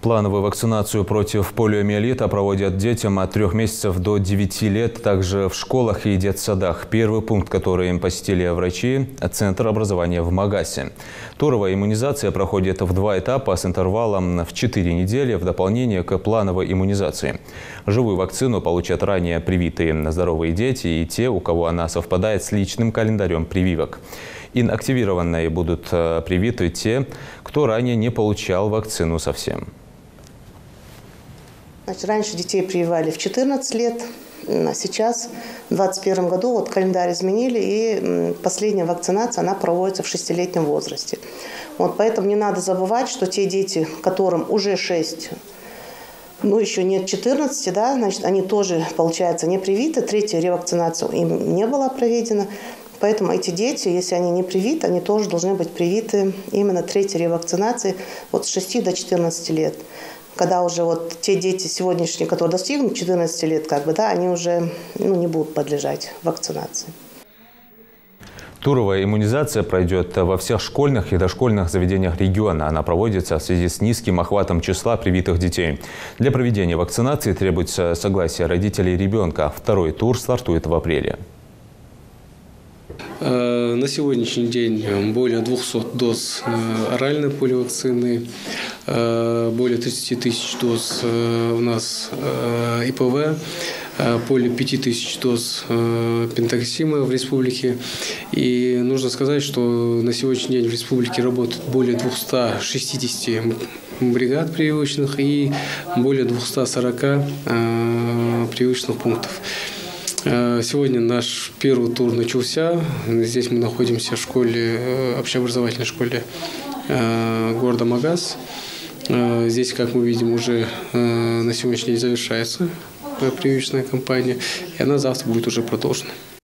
Плановую вакцинацию против полиомиелита проводят детям от 3 месяцев до 9 лет, также в школах и детсадах. Первый пункт, который им посетили врачи – Центр образования в Магасе. Туровая иммунизация проходит в 2 этапа с интервалом в 4 недели в дополнение к плановой иммунизации. Живую вакцину получат ранее привитые здоровые дети и те, у кого она совпадает с личным календарем прививок. Инактивированные будут привиты те, кто ранее не получал вакцину совсем. Значит, раньше детей прививали в 14 лет, а сейчас, в 2021 году, календарь изменили, и последняя вакцинация, она проводится в 6-летнем возрасте. Поэтому не надо забывать, что те дети, которым уже 6, еще нет 14, значит, они тоже, получается, не привиты, 3-я ревакцинация им не была проведена. Поэтому эти дети, если они не привиты, они тоже должны быть привиты именно 3-й ревакцинации с 6 до 14 лет. Когда уже те дети сегодняшние, которые достигнут 14 лет, они уже не будут подлежать вакцинации. Туровая иммунизация пройдет во всех школьных и дошкольных заведениях региона. Она проводится в связи с низким охватом числа привитых детей. Для проведения вакцинации требуется согласие родителей ребенка. Второй тур стартует в апреле. На сегодняшний день более 200 доз оральной поливакцины, более 30 тысяч доз у нас ИПВ, более 5000 доз пентаксима в республике. И нужно сказать, что на сегодняшний день в республике работает более 260 бригад прививочных и более 240 прививочных пунктов. Сегодня наш первый тур начался. Здесь мы находимся в школе, общеобразовательной школе города Магас. Здесь, как мы видим, уже на сегодняшний день завершается прививочная кампания, и она завтра будет уже продолжена.